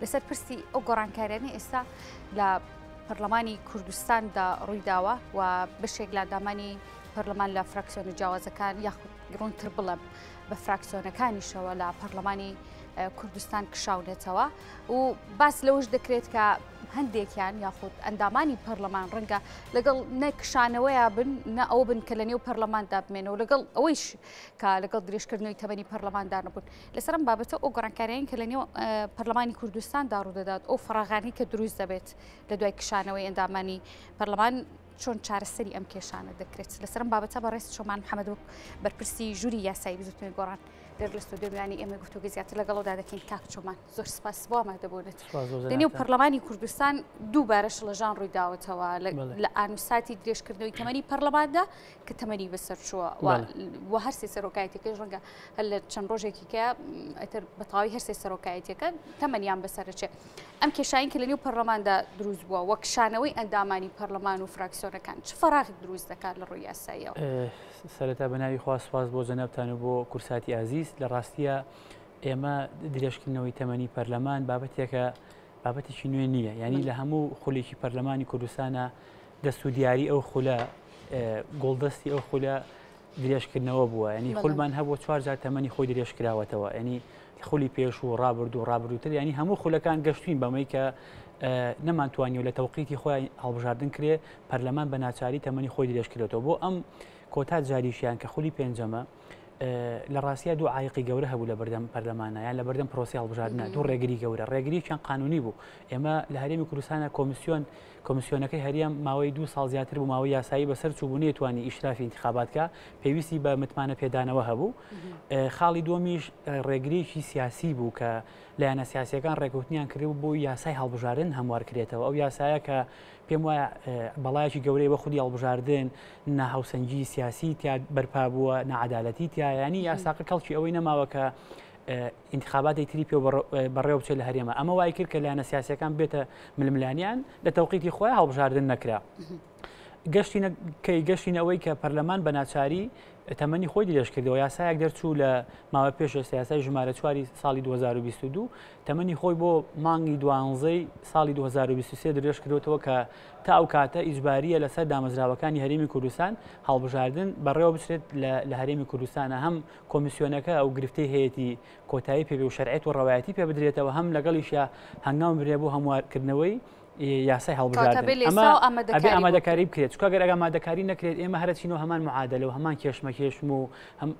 لەسەر پرسی ئەو گۆڕانکاریانەی ئێستا لە پەرلەمانی کوردستاندا ڕوویداوە و بەشێک لە دامانی پەرلەمان لە فراکسیۆنە جیاوازەکان یاخود ڕوونتر بڵێم بە فراکسیۆنەکانیشەوە لە پەرلەمانی کوردستان کشاونێتەوە و باس لەوەش دەکرێت کە هەندێکیان یاخود ئەندامانی پەرلەمان ڕەنگە لەگەڵ نەکشانەوەیە بن نە ئەو بن کە لە نێو پەرلەماندا بمێنەوە لەگەڵ ئەوەیش کە لەگەڵ درێژکردنەوەی تەمەنی پەرلەماندا نەبوون لەسەر ئەم بابەتە ئەو گۆڕانکاریان کە لە نێو پەرلەمانی کوردستاندا ڕوودەدات ئەو فراغانی کە دروست دەبێت لە دوای کشانەوەی ئەندامانی پەرلەمان چۆن چارەسەری ئەم کێشانە دەکرێت لەسەر ئەم بابەتە بەڕێز شۆمان محەممەد بەرپرسی ژووری یاسایی بزوتنی گۆڕان لە ستۆدیۆیانی ئێمە گفتوگە زیاتر لەگەڵەوەدا دەکەین کاک چۆمان زۆر سپاس بۆ ئامادەبوونت لە نێو پەرلەمانی کوردستان دوو بارەش لەژان ڕوویداوەتەوە لە ئانووساتی درێژکردنەوەی تەمەنی پەرلەماندا کە تەمەنی بەسەر چووە و هەر سێ سەرۆکایەتەکەش ڕەنگە هەر لە چەند ڕۆژێکی کە ئەتر بەتەواوی هەر سێ سەرۆکایەتەکە تەمەنیان بەسەرچێت ئەم کێشاین کە لە نێو پەرلەماندا دروست بووە وەک شانەوەی ئەندامانی پەرلەمان و فراکسیۆنەکان چ فەراغی دروست دەکات لە ڕووی یاساییەوە سەرەتا بەناوی خوا سوپاس بۆ جەنابتان و بۆ کورساتی ئازیز لە ڕاستیە ئێمە درێژکردنەوەی تەمەنی پەرلەمان بابەتێکە بابەتێکی نوێ نییە یعنی لە هەموو خولێکی پەرلەمانی کوردستانە دەست و دیاری ئەو خولە گۆڵدەستی ئەو خولە درێژکردنەوە بووە ینی خولمان هەبوو 4 جار تەمەنی خۆی درێژکراوەتەوە ینی خولی پێش و ڕابردووتر ینی هەموو خولەکان گەشتوین بەمەی کە نەمانتوانیەوە لە تەوقیتی خۆی هەڵبژاردن کرێ پەرلەمان بە ناچاری تەمەنی خۆی درێژکرێتەوە بۆ ئەم کۆتا جاریشیان کە خولی پێنجەمە لە ڕاستیە دوو عایقی گەورە هەبوو لە بەردەم پەرلەمانە یان لە بەردەم پرۆسی هەڵبژاردنە دوو ڕێگری گەورە ڕێگرییان قانونی بوو ئێمە لە هەرێمی کوردستانە کۆمیسیۆنەکەی هەریەم ماوەی 2 ساڵ زیاتر بوو ماوەی یاسایی بەسەر چوو نێتوانی ئیشرافی انتخاباتکە پێویستی بە متمانە پێدانەوە هەبوو خاڵی دووەمیش ڕێگریەکی سیاسی بوو کە لایەنە سیاسیەکان ڕێکوتنیان کرد بۆ یاسای هەڵبژاردن هەموار کرێتەوە ئەو یاسایە کە پێم وایە بەڵایەکی گەورەی بە خودی هەڵبژاردن ناهاوسەنگی سیاسی تیا بەرپا بووە نەعەدالەتی تیا ینی یاساقە کەڵکی ئەوەی نەماوە کە انتخاباتی تری پێ بەڕێوە بچێت لە هەرێمە ئەمە وای کرد کە لایەنە سیاسیەکان بێتە ململانیان لە تەوقیتی خۆیان هەڵبژاردن نەکرا گەشتین ئەوەی کە پەرلەمان بە ناچاری تەمەنی خۆی درێژکردەوە یاسایەک دەرچوو لە ماوە پێش یاسای ژمارە 4 ساڵی 2022 تەمەنی خۆی بۆ مانگی 12 ساڵی 2023 درێژکردەوە کە تا ئەو کاتە ئیجباریە لەسەر دامەزراوەکانی هەرێمی کوردستان هەڵبژاردن بەڕێوە بچێت لە هەرێمی کوردستانە هەم کۆمیسیۆنەکە ئەو گرفتەی هەیەی کۆتایی پێ و شەرعیت و ڕەوایەتی پێ بدرێتەوە هەم لەگەڵیشە هەنگاو برێ بۆ هەموارکردنەوەی یاسای هەڵبژاردن ئەبێ ئامادەکاری بکرێت چکە گەر ئامادەکاری نەکرێت ئێمە هەرچینەوە هەمان معادلە و هەمان کێشمەکێشم و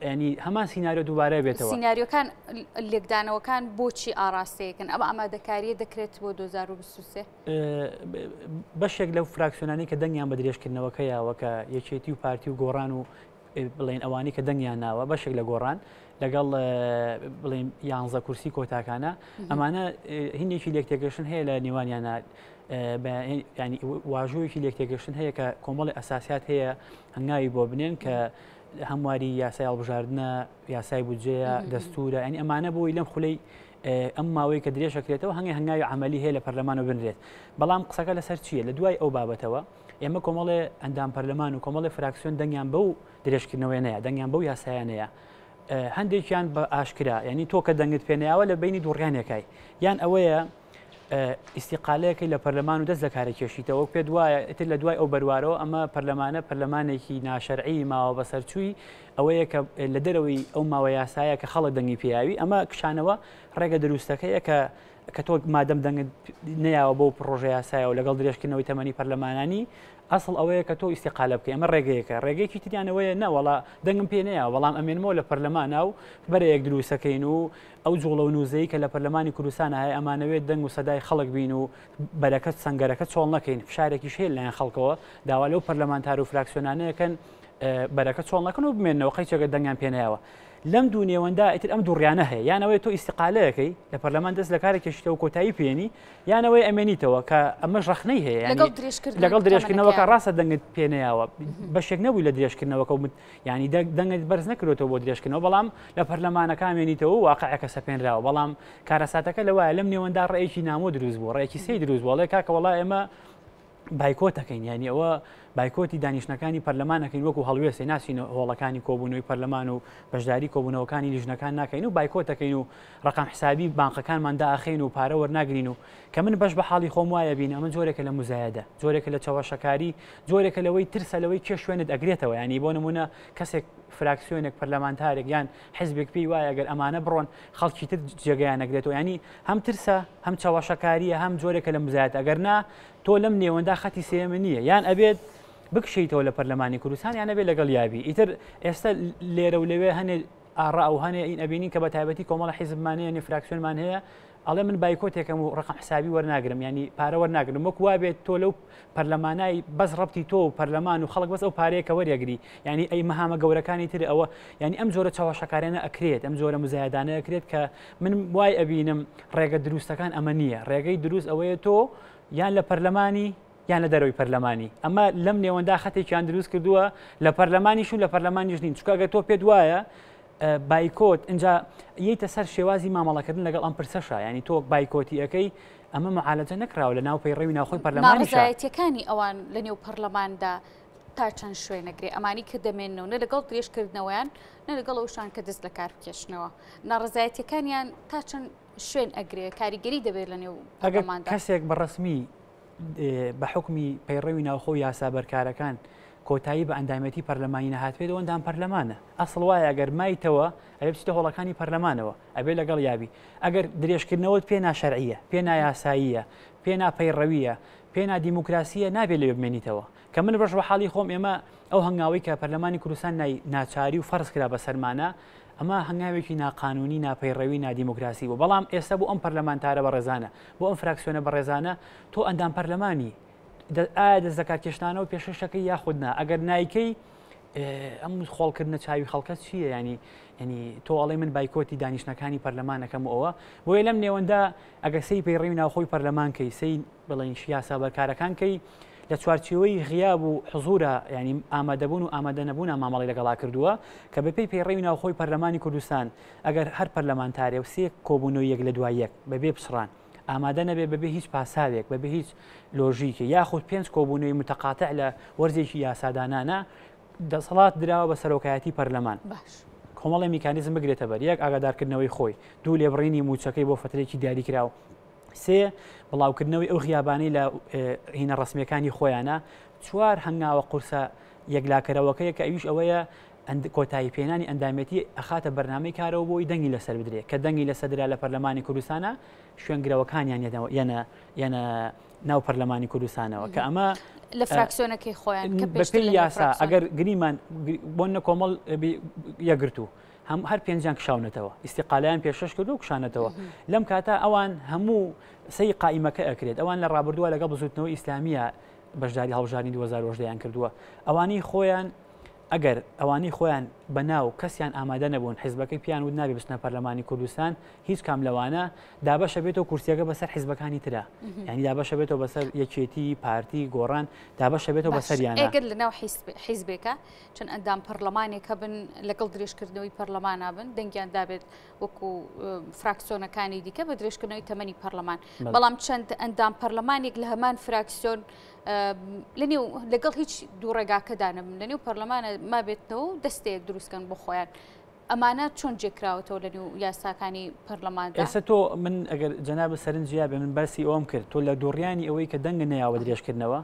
ینی هەمان سیناریۆ دووبارە بێتەوە سیناریۆکان لێکدانەوەکان بۆچی ئاراستەیەکن ئەمە ئامادەکاریە دەکرێت بۆ 2023 بەشێک لەو فراکسیۆنانی کە دەنگیان بە درێژکردنەوەکەیەوە کە یەکێتی و پارتی و گۆڕان و بڵێن ئەوانی کە دەنگیان ناوە بەشێک لە گۆڕان لەگەڵ بڵێن 11 کورسی کۆتاکانە ئەمانە هینێکی لێکتێگەشتن هەیە لە نێوانیانە ینی واژوویەکی لێکتێگەشتن هەیە کە کۆمەڵی ئەساسیات هەیە هەنگاوی بۆ بنێن کە هەمواری یاسای هەڵبژاردنە یاسای بودجەیە دەستورە ینی ئەمانە بۆی لەم خولەی ئەم ماوەی کە درێژەکرێتەوە هەنگاوی عملی هەیە لە پەرلەمانەوە بنرێت بەڵام قسەکە لەسەر چییە لە دوای ئەو بابەتەوە ئێمە کۆمەڵێ ئەندام پەرلەمان و کۆمەڵی فراکسیۆن دەنگیان بەو درێژکردنەوەی نەیە دەنگیان بەو یاسایانەیە هەندێکیان بە ئاشکرا ینی تۆ کە دەنگت پێنیاوە لە بینی دووڕیانێکای یان ئەوەیە ئیسیقالەیەکی لە پەرلەمان و دەست لە کارێکێشیتەوە پێ دوایە ئتر لە دوای ئەو بەروارەوە ئەمە پەرلەمانێکی ناشەرعی ماوە بەسەرچووی ئەوەیە کە لە دەرەوەی ئەو ماوە یاسایە کە خەڵک دەنگی پێیاوی ئەمە کشانەوە ڕێگە دروستەکەیە کە تۆ مادەم دەنگت نەیاوە بۆ پرۆژە یاسایە و لەگەڵ درێژکردنەوەی تەمەنی پەرلەمانانی ئەسڵ ئەوەیە کە تۆ ئیسیقالە بکەی ئەمە ڕێگەیەکە ڕێگەیەکی تریانەوەیە نەوەڵا دەنگم پێ نەیە بەڵام ئەمێنمەوە لە پەرلەمانە و بەرەیەک دروستەکەین و ئەو جوڵە و نووزەی کە لە پەرلەمانی کوردستانە هەیە ئەمانەوێت دەنگ و سەدای خەڵک بین و بەرەکەت سەنگەرەکە چۆڵ نەکەین فشارێکیش هەیە لایەن خەڵکەوە داوا لەو پەرلەمانتار و فراکسیۆنانەیەکەن بەرەکە چۆڵ نەکەن و بمێنەوە قەیچەکە دەنگیان پێنایەوە لەم دوو نێوەندا ئیتر ئەم دووڕیانە هەیە یانەوەی تۆ ئیستیقالەیەکەی لە پەرلەمان دەست لە کارێکێشتەوە کۆتایی پێێنی یانەوەی ئەمێنیتەوە کە ئەمەش ڕەخنەی هەیە لەگەڵ درێژکردنەوەکە ڕاستە دەنگت پێنەیەوە بەشێک نەبووی لە درێژکردنەوەکە ینی دەنگت بەرز نەکرێتەوە بۆ درێژکردنەوە بەڵام لە پەرلەمانەکە ئەمێنیتەوە واقعەکە سەپێنراوە بەڵام کارەساتەکە لەوایە لەم نێوەندا ڕێیەکی نامۆ دروست بوو ڕێکی سەی دروست بوو ڵێ کاکە وەڵای ئێمە بایکۆتەکەین ینی ئەوە بایکۆتی دانیشتەکانی پەرلەمانەکەین وەکو هەڵوێسێ ناسین هۆڵەکانی کۆبوونەوەی پەرلەمان و بەشداری کۆبوونەوەکانی لیژنەکان ناکەین و بایکۆتەکەین و ڕقم حسابی بانقەکانمان داخین و پارە وەرناگرین و کە من بەش بە حاڵی خۆم وایە بین ئەمە جۆرێکە لە مزایەدە جۆرێکە لە چاوەشەکاری جۆرێکە لەوەی ترسە لەوەی چێ شوێنت ئەگرێتەوە ینی بۆ نمونە کەسێک فراکسیۆنێک پەرلەمانتارێک یان حزبێک پێی وایە ئەگەر ئەمانە بڕۆن خەڵکی تر جێگەیان نەگرێتەوە ینی هەم ترسە هەم چاوەشەکاریە هەم جۆرێکە لە مزایەت ئەگەر نا تۆ لەم نێوەندا خەتی سێمە نییە یان ئەبێت بکشیتەوە لە پەرلەمانی کوردستان یان نەبێت لەگەڵ یابی ئیتر ئێستا لێرە و لەوێ هەنێ ئاڕا و هەنێ ئین ئەبینین کە بە تایبەتی کۆمەڵە حیزبمانەیە نێ فراکسیۆنمان هەیە ئەڵێ من بایکۆتێکم و ڕقم حسابی وەرناگرم ینی پارە وەرناگرم وەک وابێت تۆ لەو پەرلەمانای بەس ڕەبتی تۆ و پەرلەمان و خەڵک بەس ئەو پارەیەکە وەریەگری ینی ئەی مەهامە گەورەکانی تر ئەوە ینی ئەم جۆرە چاوەشەکارانە ئەکرێت ئەم جۆرە مزایدانە ئەکرێت کە من وای ئەبینم ڕێگە دروستەکان ئەمە نییە ڕێگەی دروست ئەوەیە تۆ یان لە پەرلەمانی یان لە دەرەوەی پەرلەمانی ئەمە لەم نێوەندا خەتێکیان دروست کردووە لە پەرلەمانیش و لە پەرلەمانیش نین چکە ئەگەر تۆ پێت وایە بایکۆت اینجا یەیتە سەر شێوازی مامەڵەکردن لەگەڵ ئەم پرسەشە ینی تۆ بایکۆتی ئەەکەی ئەمە معالەجە نەکراوە لە ناو پەیڕەوی ناوخۆی پەرلەمانیشە ناڕزایەتیەکانی ئەوان لە نێو پەرلەماندا تا چەند شوێنەگرێ ئەمانی کە دەمێنەوە نە لەگەڵ درێژکردنەوەیان نە لەگەڵ ئەوشان کە دەست لە کار بکێشنەوە ناڕزایەتیەکانیان تا چەند شوێن ئەگرێ کاریگەری دەبێت لە نێو پەرلەماندا کەسێک بەڕسمی بە حکمی پەیڕەوی ناوخۆی یاسا بەرکارەکان کۆتایی بە ئەندامەتی پەرلەمانی نەهات پێ ئەوەندام پەرلەمانە ئەسڵ وایە ئەگەر مایتەوە ئەبێ بچیتە هۆڵەکانی پەرلەمانەوە ئەبێ لەگەڵ یابی ئەگەر درێژکردنەوەت پێ ناشەرعیە پێ نایاساییە پێ ناپەیڕەویە پێ نادیموکراسیە نابێت لێ بمێنیتەوە کە من بەش بە حاڵی خۆم ئێمە ئەو هەنگاوی کە پەرلەمانی کوردستان ناچاری و فەرز کرا بە سەرمانە ئەمە هەنگاوێکی ناقانونی ناپەیڕەوی نادیموکراسی بوو بەڵام ئێستا بۆ ئەم پەرلەمانتارە بەڕێزانە بۆ ئەم فراکسیۆنە بەڕێزانە تۆ ئەندام پەرلەمانی ئایا دەست دەکات کێشتانەوە پێشەشەکەی یاخودنا ئەگەر نایکەی ئەم خۆڵکردنە چاوی خەڵکە چییە ینی تۆ ئەڵێ من بایکۆتی دانیشتەکانی پەرلەمانەکەم ئەوە بۆیە لەم نێوەندا ئەگەر سی پەیڕەوی ناوخۆی پەرلەمانکەی سی بڵێن یاسا بەرکارەکانکەی لە چوارچێوەی غیاب و حزورە ینی ئامادەبوون و ئامادە نەبوون مامەڵی لەگەڵا کردووە کە بەپێی پەیڕەوی ناوخۆی پەرلەمانی کوردستان ئەگەر هەر پەرلەمانتارێ و سێ کۆبوونەوە یەک لە دوای یەک بەبێ پسڕان ئامادە نەبێ بەبێ هیچ پاساوێک بەبێ هیچ لۆژیکە یاخود پێنج کۆبوونەوەی متەقاتع لە وەرزێکی یاسادانانە دەسەڵات دراوە بە سەرۆکایەتی پەرلەمان کۆمەڵی میکانیزم بگرێتە بەر یەک ئاگادارکردنەوەی خۆی دوو لێبڕینی موچەکەی بۆ فترێکی دیاری کراوە سێ بڵاوکردنەوەی ئەو غیابانەی لە هینە ڕسمیەکانی خۆیانە چوار هەنگاوە قورسە یەکلاکەرەوەکەیە کە ئەویش ئەوەیە کۆتایی پێێنانی ئەندامەتی ئەخاتە بەرنامەی کارەوە بۆی دەنگی لەسەر بدرێت کە دەنگی لەسەررا لە پەرلەمانی کوردستانە شوێنگرەوەکانیان یەنە ناو پەرلەمانی کوردستانەوە کە ئەمە لە فراکسیۆنەکەی خۆیان بەپێی یاسا ئەگەر گریمان بۆ نە کۆمەڵ یەگرتو هەر پێنجیان کشاونەتەوە ئیسیقالیان پێشەش کرد و کشانەتەوە لەم کاتە ئەوان هەموو سی قائیمەکە ئەکرێت ئەوان لە ڕابردووە لەگەڵ بزوتنەوەی ئیسلامیە بەشداری هەڵبژاردننی 2010 کردووە ئەوانەی خۆیان ئەگەر ئەوانەی خۆیان بەناو کەسیان ئامادە نەبوون حیزبەکەی پیان و نابێ بستنە پەرلەمانی کوردستان هیچ کام لەوانە دابەشە بێتەوە کورسیەکە بەسەر حیزبەکانی ترە ینی دابەشە بێتەوە بەسەر یەکێتی پارتی گۆڕان دابەشە بێتەوە بەسەریانە ئەگەر لە ناو حیزبێکە چەند ئەندام پەرلەمانێکە بن لەگەڵ درێژکردنەوەی پەرلەمانە بن دەنگیان دابێت وەکو فراکسیۆنەکانی دیکە بە درێژکردنەوەی تەمەنی پەرلەمان بەڵام چەند ئەندام پەرلەمانێک لە هەمان فراکسیۆن لەنێو لەگەڵ هیچ دوو ڕێگاکەدانم لەنێو پەرلەمانە ما بێتەوە دەستەیەک دروستکەن بۆ خۆیان ئەمانە چۆن جێکراوەتەوە لەنێو یاساکانی پەرلەماندا ئێستا تۆ من ئەگەر جەناب سەرنجیا بێ من باسی ئەوم کرد تۆ لە دووڕیانی ئەوەی کە دەنگە نەیاوە درێژکردنەوە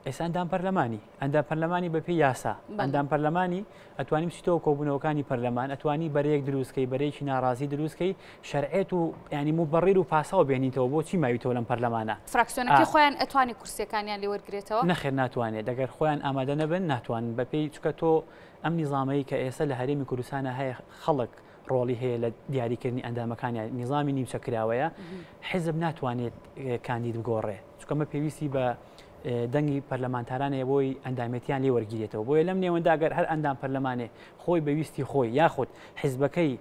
ئێستا ئەندام پەرلەمانی ئەندام پەرلەمانی بەپێی یاسا ئەندام پەرلەمانی ئەتوانیم چیتەوە کۆبوونەوەکانی پەرلەمان ئەتوانی بەرەیەک دروستکەی بەرەیەکی ناڕازی دروستکەی شەرعێت و ینی موبەڕیر و پاسەوە بێنیتەوە بۆچی ماویتەوە لەم پەرلەمانە فراکسیۆنەکەی خۆیان ئەتوانی کورسیەکانیان لێ وەرگێتەوە نەخێر ناتوانێت دەگەر خۆیان ئامادە نەبن ناتوان بەپێی چکە تۆ ئەم نیزامەیە کە ئێستا لە هەرێمی کوردستانە هەیە خەڵک ڕۆڵی هەیە لە دیاریکردنی ئەندامەکانیان نیزامی نیمچەکراوەیە حیزب ناتوانێت کاندید بگۆڕێ چکەمە پێویستی بە دەنگی پەرلەمانتارانەیە بۆی ئەندامەتیان لێ وەرگیرێتەوە بۆیە لەم نێوەندا ئەگەر هەر ئەندام پەرلەمانێ خۆی بەویستی خۆی یاخود حیزبەکەی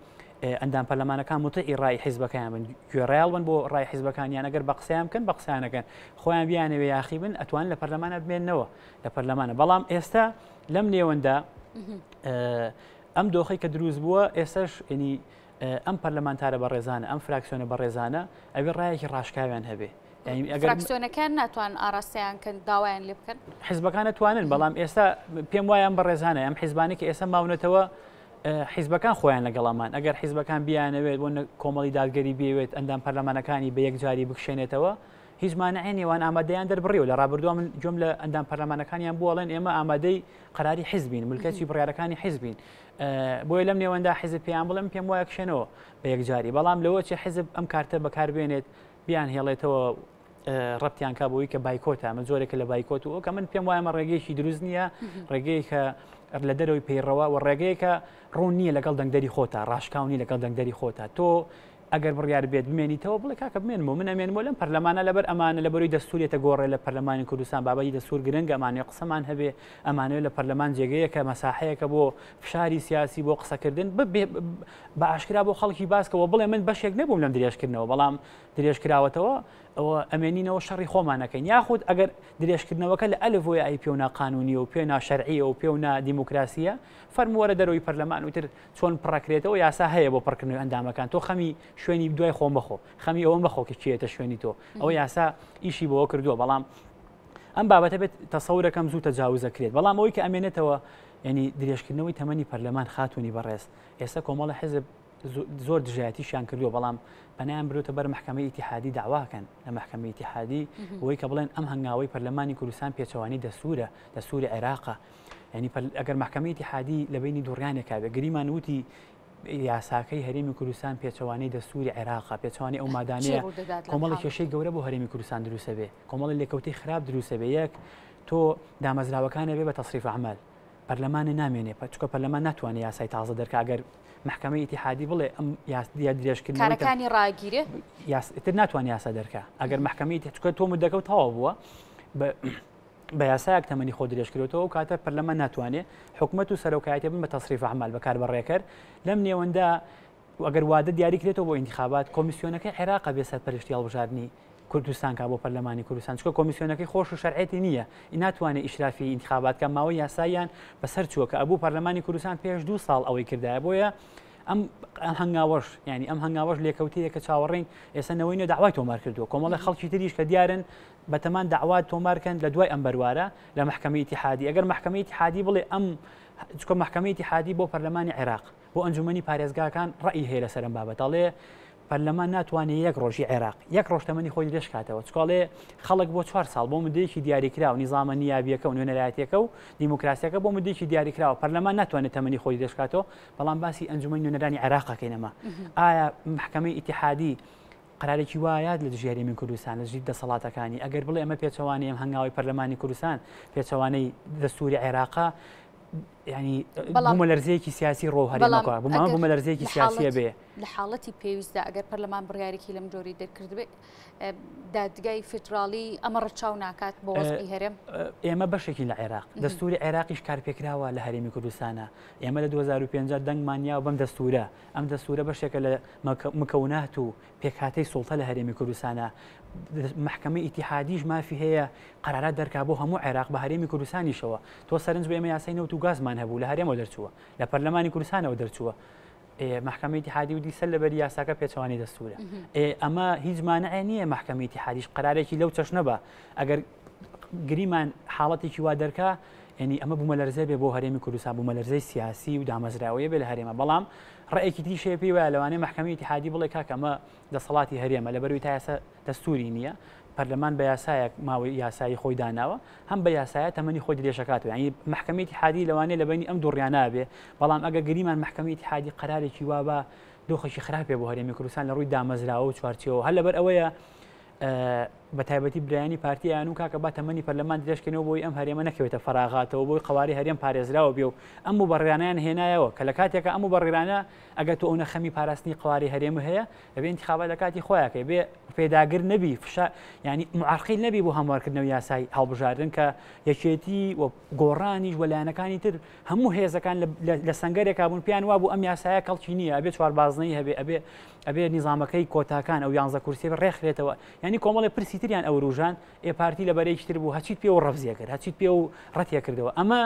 ئەندام پەرلەمانەکان متعی ڕای حیزبەکەیان بن گوێڕایال بن بۆ ڕای حیزبەکانیان ئەگەر بە قسەیان بکەن بە قسەیانەکەن خۆیان بیانەوێ یاخی بن ئەتوان لە پەرلەمانە بمێننەوە لە پەرلەمانە بەڵام ئێستا لەم نێوەندا ئەم دۆخی کە دروست بووە ئێستاش ینی ئەم پەرلەمانتارە بەڕێزانە ئەم فراکسیۆنە بەڕێزانە ئەوێ ڕایەکی ڕاشکاویان هەبێ فراکسیۆنەکان ناتوان ئاراستیان کەن داوایان لێ بکەن حیزبەکان نتوانن بەڵام ئێستا پێم وایە ئەم بەڕێزانە ئەم حیزبانی کە ئێستا ماونەتەوە حیزبەکان خۆیان لەگەڵامان ئەگەر حیزبەکان بیانەوێت بۆ کۆمەڵی دادگەری بێوێت ئەندام پەرلەمانەکانی بە یەکجاری بکشێنێتەوە هیچ مانعێنیوان ئامادەیان دەربڕیەوە لە ڕابردووە من جۆم لە ئەندام پەرلەمانەکانیان بووەڵێن ئێمە ئامادەی قەراری حیزبین ملکەتی بڕیارەکانی حیزبین بۆیە لەم نێوەندا حیزب پێیان بڵێم پێم وایە کشێنەوە بە یەکجاری بەڵام لەوە چێ حیزب ئەم کارتە بەکاربێنێت بیان هێڵێتەوە ڕەتیان کا بۆی کە بایکۆتە من زۆرێکە لە بایکۆت و کە من پێم وایە ڕێگەیەکی دروست نییە ڕێگەی کە لە دەرەوەی پەیڕەوە و ڕێگەیەکە ڕوون نییە لەگەڵ دەنگدەری خۆتە ڕاشکاونی لەگەڵ دەنگدەری خۆتە تۆ ئەگەر بڕیار بێت بمێنیتەوە بڵێ کاکە بمێنمەوە من ئەمێنمەوە لەم پەرلەمانە لەبەر ئەمانە لەبەروی دەستوریێتە گۆڕێ لە پەرلەمانی کوردستان بابەتی دەستور گرنگ ئەمانەیە قسەمان هەبێ ئەمانەوێت لە پەرلەمان جێگەیەکە مەساحەیەکە بۆ فشاری سیاسی بۆ قسەکردن بە ئاشکرا بۆ خەڵکی باسکەوە بڵێ من بەشێک نەبووم لەم درێژکردنەوە بەڵام درێژکراوەتەوە ئەوە ئەمێنینەوە شەڕی خۆمانەکەین یاخود ئەگەر درێژکردنەوەکە لە ئەلفۆی ئای پێ و ناقانونی و پێ ناشەرعیە و پێ و نادیموکراسیە فەرمووەرە دەرەوەی پەرلەمان وتر چۆن پڕەکرێتەوە یاسا هەیە بۆ پڕکردنەوەی ئەندامەکان تۆ خەمی شوێنی دوای خۆم بخۆ خەمی ئەوەم بخۆ کە چێتە شوێنی تۆ ئەوە یاسا ئیشی بۆەوە کردووە بەڵام ئەم بابەتە بێت تەسەورەکەم زوو تەجاوزەکرێت بەڵام ئەوەی کە ئەمێنێتەوە ینی درێژکردنەوەی تەمەنی پەرلەمان خاتونی بەڕێز ئێستا کۆمەڵە حیزب زۆر دژایەتیشیان کردووە بەڵام بەنیان برۆتە بەر محکەمەی ئیتیحادی داواکەن لە محکەمەی ئیتیحادی ئەوەی کە بڵێن ئەم هەنگاوەی پەرلەمانی کوردستان پێچەوانی دەسوورە دەسووری عێراقە ینی ئەگەر محکەمەی ئیتیحادی لە بینی دووڕیانێکا بێ گریمان وتی یاساکەی هەرێمی کوردستان پێچەوانی دەسووری عێراقە پێچەوانی ئەو مادانەیە کۆمەڵی کێشەی گەورە بۆ هەرێمی کوردستان دروستە بێ کۆمەڵی لێکەوتەی خراپ دروستە بێ یەک تۆ دامەزراوەکانە بێ بە تەصریف عەمەل پەرلەمانە نامێنێ چکە پەرلەمان ناتوانێت یاسای تازە دەرکە ئەگەر محکەمەی ئیتیحادی بڵێ ئەم درێژکردن کارەکانی ڕاگیرێ تر ناتوانێت یاسا دەرکە ئەگەر محکەمەی چکە تۆ مدەکە و تەواو بووە بە یاسایەک تەمەنی خۆ درێژکردەوە و کاتە پەرلەمان ناتوانێت حکومەت و سەرۆکایەتی بن بە تەصریف عەمەل بەکار بەڕێکرد لەم نێوەندا ئەگەر وادە دیاری کرێتەوە بۆ ئینتیخابات کۆمیسیۆنەکەی عێراقە بێ سەرپەرشتی هەڵبژاردننی کوردستان کا بۆ پەرلەمانی کوردستان چکە کۆمیسیۆنەکەی خۆش و شەرعێتی نییە ناتوانێت ئیشرافی ئینتیخابات کە ماوەی یاساییان بەسەر چووە کە ئەبوو پەرلەمانی کوردستان پێش 2 ساڵ ئەوەی کردایە بۆیە ئەم هەنگاوەش ینی ئەم هەنگاوەش لێکەوتەیە کە چاوەڕین ئێستا نەوەینە داوای تۆمار کردووە کۆمەڵی خەڵکی تریش کە دیارن بەتەمان داوات تۆمارکەن لە دوای ئەم بەروارە لە محکەمەی ئیتیحادی ئەگەر محکەمەی ئیتیحادی بڵێ ئەم چکە محکەمەی ئیتیحادی بۆ پەرلەمانی عێراق بۆ ئەنجومەنی پارێزگاکان ڕەئی هەیە لەسەر ئەم بابەتەڵێ پەرلەمان ناتوانێت یەک ڕۆژی عێراق یەک ڕۆژ تەمەنی خۆی درێژ کاتەوە چکڵێ خەڵک بۆ 4 ساڵ بۆ مدەیەکی دیاریکرا و نیزامە نیابیەکە و نوێنەرایەتیەکە و دیموکراسیەکە بۆ مدەیەکی دیاریکراوە پەرلەمان ناتوانێت تەمەنی خۆی درێژ کاتەوە بەڵام باسی ئەنجومەنی نوێنەرانی عێراقەکەینەمە ئایا محکەمەی ئیتیحادی قرارێکی وایە لە دژی هەرێمی کوردستان لە ژی دەسەڵاتەکانی ئەگەر بڵێ ئەمە پێچەوانی ئەم هەنگاوی پەرلەمانی کوردستان پێچەوانەی دەستوری عێراقا ینی بوومە لەرزەیەکی سیاسی ڕۆ هەرێمەکە بوومە لەرزەیەکی سیاسیە بێ لە حاڵەتی پێویستدا ئەگەر پەرلەمان بڕیارێکی لەم جۆری دەرکرد بێ دادگای فدراڵی ئەمە ڕەچاو ناکات بۆ وەزعی هەرێم ئێمە بەشێکی لە عێراق دەستوری عێراقیش کارپێکراوە لە هەرێمی کوردستانە ئێمە لە 2005 دەنگمانیا و بەم دەستورە ئەم دەستورە بەشێکە لە مکەونات و پێکهاتەی سوڵتە لە هەرێمی کوردستانە محکەمەی ئیتیحادیش مافی هەیە قەرارات دەرکا بۆ هەموو عێراق بە هەرێمی کوردستانیشەوە تۆ سەرنج بە ئێمە یاسای نەوت و گازمان هەبوو لە هەرێمەوە دەرچووە لە پەرلەمانی کوردستانەوە دەرچووە محکەمەی ئیتیحادی و دیسە لەبەری یاساکە پێچەوانی دەستورە ئەمە هیچ مانعێ نییە محکەمەی ئیتیحادیش قەرارێکی لەو چەشنە بە ئەگەر گریمان حاڵەتێکی وا دەرکا ینی ئەمە بوومە لەرزە بێ بۆ هەرێمی کوردستان بوومە لەرزەی سیاسی و دامەزراوەیە بێ لە هەرێمە بەڵام ڕێیەکی تریشەیە پێی وایە لەوانەیە محکەمەی ئیتیحادی بڵێ کاکە ئەمە دەسەڵاتی هەرێمە لەبەروی تا ئێستا دەستوری نییە پەرلەمان بە یاسایەک ماوەی یاسایی خۆی داناوە هەم بە یاسایە تەمەنی خۆی درێژەکاتەوە ینی محکەمەی ئیتیحادی لەوانەیە لە بینی ئەم دووڕیانە بێ بەڵام ئەگەر گریمان محکەمەی ئیتیحادی قەرارێکی وا بە دۆخەشی خراپێ بۆ هەرێمی کوردستان لە ڕووی دامەزراوە و چوارچێەوە هەر لەبەر ئەوەیە بە تایبەتی برایانی پارتییان و کاکە با تەمەنی پەرلەمان درێژکردنەوە بۆی ئەم هەرێمە نەکەوێتە فەراغاتەوە بۆی قەواری هەرێم پارێزراوە بێ و ئەم بەڕێرانیان هێنایەوە کە لە کاتێکە ئەم بەڕێرانە ئەگەر تۆ ئەو نەخەمی پاراستنی قەواری هەرێمە هەیە دەبێت انتخابات لە کاتی خۆیاکە بێ پێداگر نەبی ینی معارقیل نەبی بۆ هەموارکردنەوەی یاسای هەڵبژاردن کە یەکێتی و گۆڕانیش وەلایەنەکانی تر هەموو هێزەکان لە سنگەرێکا بوون پیان وا بوو ئەم یاسایە کەڵکی نییە ئەبێ چواربازنەی هەبێ ئەبێ نظامەکەی کۆتاکان ئەو 11 کورسی ڕێکخرێتەوە ینی کۆمەڵی پرسی تریان ئەو ڕوژان پارتی لە بەرەیەکی تر بوو هەچیت پێ و ڕەفزیە کرد هەچیت پێ و ڕەتیە کردەوە ئەمە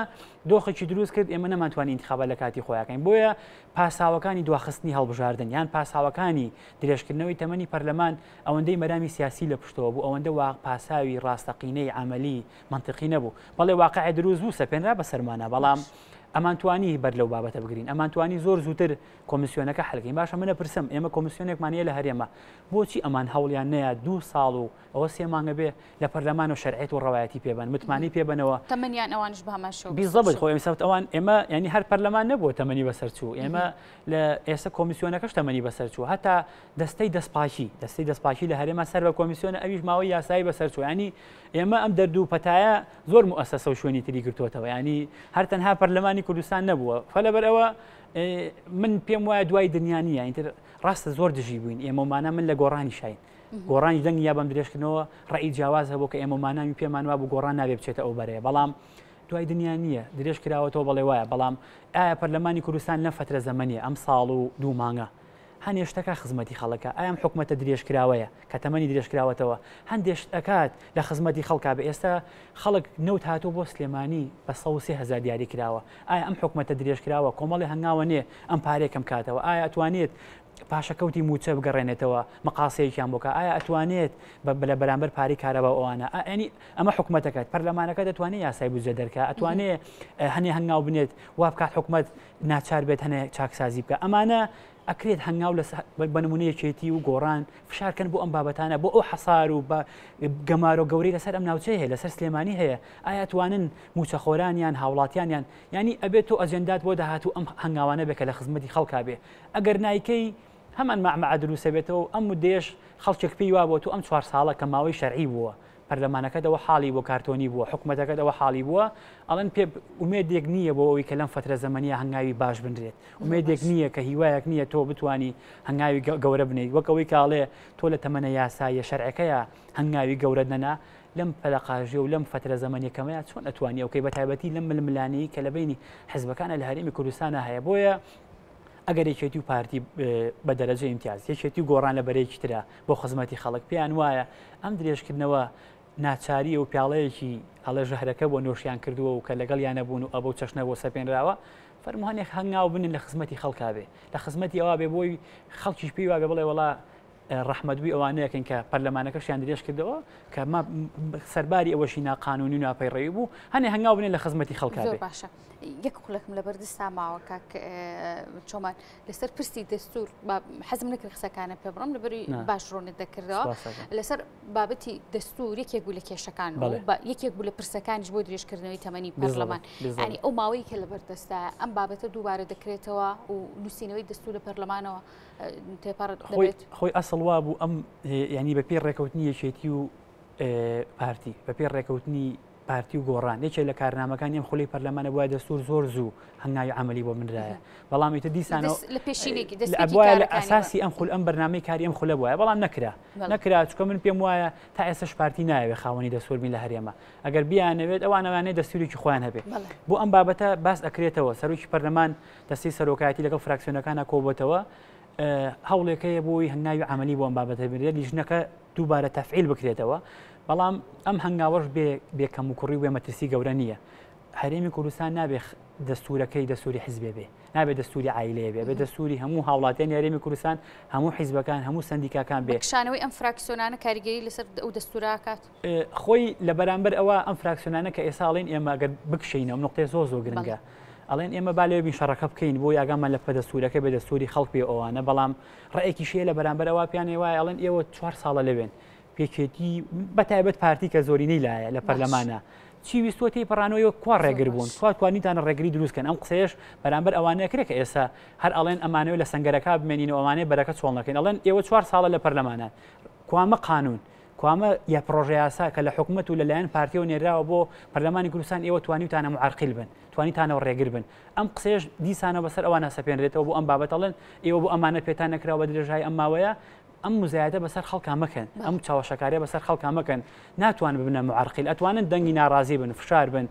دۆخێکی دروست کرد ئێمە نەمانتوانی انتخابە لە کاتی خۆیاکەین بۆیە پاساوەکانی دواخستنی هەڵبژاردن یان پاساوەکانی درێژکردنەوەی تەمەنی پەرلەمان ئەوەندەی مەرامی سیاسی لە پشتەوە بوو ئەوەندە پاساوی ڕاستەقینەی عملی منطقی نەبوو بەڵێ واقعی دروست بوو سەپێنرا بە سەرمانە بەڵام ئەمانتوانی بەر لەو بابەتە بگرین ئەمانتوانی زۆر زووتر کۆمیسیۆنەکە حەلگەین باشە منە پرسم ئێمە کۆمیسیۆنێکمانەیە لە هەرێمە بۆچی ئەمان هەوڵیان نەیە 2 ساڵ و ئەوە 3 مانگە بێ لە پەرلەمان و شەرعیت و ڕەوایەتی پێبن متمانی پێبنەوە تەمەنیان ئەوانش بەهەماشەوە بیزەبت خۆ ئێمە ئەوان ئێمە ینی هەر پەرلەمان نەبووە تەمەنی بەسەرچوو ئێمە لە ئێستا کۆمیسیۆنەکەش تەمەنی بەسەرچوو هەتا دەستەی دەستپاکی لە هەرێمە سەر بە کۆمیسیۆنە ئەویش ماوەی یاسایی بەسەرچوو ینی ئێمە ئەم دەردوو پەتایە زۆر مؤسسە و شوێنی تری گرتووەتەوە ینی هەر تەنها پەرلەمانی کوردستان نەبووە فەلەبەرەوە من پێم وایە دوای دنیانیە ئینتر ڕاستە زۆر دژی بووین ئێمەمانە من لە گۆڕانی شاین گۆڕانی دەنگ یا بەم درێژکردنەوە ڕێی جیاواز هەبوو کە ئێمەمانامی پێمان وا بوو گۆڕان نابێ بچێتە ئەو بەرەیە بەڵام دوای دنیانیە درێژ کراوەتەوە بەڵێ وایە بەڵام ئایا پەرلەمانی کوردستان لەم فترە زەمەنیە ئەم ساڵ و 2 مانگە هەنێشتەکە خزمەتی خەڵکە ئایا حکوومەتە درێژکراوەیە کە تەمەنی درێژکراوەتەوە هەندێش ئەکات لە خزمەتی خەڵکا بە ئێستا خەڵک نەوت هاتوو بۆ سلێمانی بە 130,000 دیاری کراوە ئایا ئەم حکوومەتە درێژکراوە کۆمەڵی هەنگاوە نێ ئەم پارێکم کاتەوە ئایا ئەتوانێت پاشەکەوتی موچە بگەڕێنێتەوە مەقاسەیەکیان بۆکە ئایا ئەتوانێت لە بەرامبەر پاری کارەبە ئەوانە ئەنی ئەمە حکوومەتەکەت پەرلەمانەکە دەتوانێت یاسای بودجە دەرکە ئەتوانێت هەنێ هەنگاو بنێت وا بکات حکوومەت ناچار بێت هەنێ چاکسازی بکە ئەمانە ئەکرێت هەنگاو بە نمونەیەکێتی و گۆڕان فشارکەن بۆ ئەم بابەتانە بۆ ئەو حەسار و گەمارۆ گەورەی لەسەر ئەم ناوچەیە هەیە لەسەر سلێمانی هەیە ئایا توانن موچەخۆرانیان هاوڵاتیانیان ینی ئەبێت تۆ ئەجەندات بۆ داهاتوو ئەم هەنگاوانە بێکە لە خزمەتی خەڵکا بێ ئەگەر نایکەی هەمان مەعمەع دروسە بێتەوە ئەم مدێش خەڵکێک پێی وا بۆ تو ئەم 4 ساڵە کە ماوەی شەرعی بووە پەرلەمانەکەتەوە حاڵی بۆ کارتۆنی بووە حکوومەتەکەتەوە حاڵی بووە ئەڵەن پێ ئومێدێک نییە بۆ ئەوەی کە لەم فترە زەمەنیە هەنگاوی باش بنرێت ئومێدێک نییە کە هیوایەک نییە تۆ بتانی هەنگاوی گەورە بنیت وەکەوەی کاڵێ تۆ لە تەمەنە یاساییە شەرعەکەیە هەنگاوی گەورە نەنا لەم پەلەقاژێ و لەم فترە زەمەنیەکەمەیە چۆن ئەتوانی ئەوکەی بە تایبەتی لەم ململانی کە لە بینی حزبەکانە لە هەرێمی کوردستانە هەیە بۆیە ئەگەر یەکێتی و پارتی بە دەرەجە ئیمتیاز یەکێتی و گۆڕان لە بەرەیەکی ترە بۆ خزمەتی خەڵک پێیان وایە ئەم درێژکردنەوە ناچاری و پیاڵەیەکی هەڵە ژەهرەکە بۆ نۆشیان کردووە و کە لەگەڵ یانە بوون و ئەبەو چەشنە بۆ سەپێنراوە فەرموهانێک هەنگاو بنن لە خزمەتی خەڵکا بێ لە خزمەتی ئەوە بێ بۆی خەڵکیش پێی وا بێ بڵێ وەڵا ڕەحمەتبووی ئەوانەیەکن کە پەرلەمانەکەشیان درێژ کردەوە کە سەرباری ئەوەشی ناقانونی و ناپەیڕەوی بوو هەنێ هەنگاو بنێن لە خزمەتی خەڵکا بێ باشە یەک قوڵێکم لە بەردەستا ماوە کاک چۆمان لەسەر پرسی دەستور حەزم نەکرد قسەکانە پێ بڕم لەبەری باش ڕۆنت دەکردەوە لەسەر بابەتی دەستور یەکێک بوو لە کێشەکان یەکێک بوو لە پرسەکانیش بۆ درێژکردنەوەی تەمەنی پەرلەمان ینی ئەو ماوەی کە لە بەردەستا ئەم بابەتە دووبارە دەکرێتەوە و نووسینەوەی دەستور لە پەرلەمانەوە تێپەڕێت دەبێت خۆی ئەسڵ وا بوو ئەم ینی بە پێی ڕێکەوتنی یەکێتی و پارتی بە پێی ڕێکەوتنی پارتی و گۆڕان یەکێک لە کارنامەکانی ئەم خولەی پەرلەمانە وایە دەستور زۆر زوو هەنگاوی عملی بۆ منرایە بەڵام ئیتر دیسانەوە لە پێشینێکی لە ئەساسی ئەم ئەم بەرنامەی کاری ئەم خولە بووە بەڵام نەکرا چکە من پێم وایە تا ئێستش پارتی نایەوێ خاوەنی دەستوربین لە هەرێمە ئەگەر بیانەوێت ئەوانەوانەیە دەستوریکی خۆیان هەبێت بۆ ئەم بابەتە باس ئەکرێتەوە سەرۆکی پەرلەمان دەستی سەرۆکایەتی لەگەڵ فراکسیۆنەکانە کۆبێتەوە هەوڵێکەیە بۆی هەنگاوی عملی بۆ ئەم بابەتە بێت لیژنەکە دووبارە تەفعیل بکرێتەوە بەڵام ئەم هەنگاوەش بێکەم و کوڕی وێ مەترسی گەورە نییە هەرێمی کوردستان نابێ دەستورەکەی دەستوری حیزبێ بێ نابێت دەستوری عایلەیە بێ بێ دەستوری هەموو هاوڵاتیان هەرێمی کوردستان هەموو حیزبەکان هەموو سندیکاکان بێ شانەوەی ئەم فراکسیۆنانە کاریگەری لەسەر ئەو دەستوراکات خۆی لە بەرامبەر ئەوە ئەم فراکسیۆنانە کە ئێساڵێن ئێمە ئەگەر بکشینە ئەم نقطەی زۆر گرنگە ئەڵێن ئێمە با لێبین شەڕەکە بکەین بۆ یاگامان لە پەدەستورەکە بە دەستوری خەڵک بێ ئەوانە بەڵام ڕێیەکی شەیە لە بەرامبەر ئەوە پیانێ وایە ئەڵێن ئێوە 4 ساڵە لەوێن پێکێتی بەتایبەت پارتی کە زۆرینەی لایە لە پەرلەمانە چی ویستۆتی پەڕانەوەی کوا ڕێگر بوون توانیتانە ڕێگری دروستکەن ئەم قسەیەش بەرامبەر ئەوانەیە کرێت کە ئێستا هەر ئەڵێن ئەمانەوە لە سنگەرەکە بمێنین و ئەوانەیە بەرەکە چۆڵ نەکەین ئەڵێن ئێوە 4 ساڵە لە پەرلەمانە کوامە قانون کوامە یا پرۆژه یاسا کە لە حکوومەت و لەلایەن پارتیەوە نێراوە بۆ پەرلەمانی کوردستان ئێوە توانیتانە معارقیل بن توانیتانەوە ڕێگر بن ئەم قسەیەش دیسانە بەسەر ئەوانە سەپێنرێتەوە بۆ ئەم بابەت ئەڵێن ئێوە بۆ ئەمانە پێتان نەکراوە بە درێژای ئەم ماوەیە ئەم مزایەتە بەسەر خەڵکا مەکەن ئەم چاوەشەکاریە بەسەر خەڵکا مەکەن ناتوان ببنە معارقیل ئەتوانن دەنگی ناڕازی بن فشار بن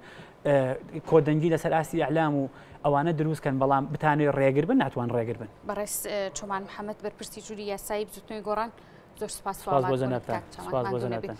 کۆدەنگی لەسەر ئاسی ئەعلام و ئەوانە دروستکەن بەڵام بتانێت ڕێگر بن ناتوان ڕێگر بن بەڕێز چۆمان محەممەد بەرپرسی جووری یاسایی بزوتنەوەی گۆڕان زۆر سپاس سپاس بۆ جەنابتان.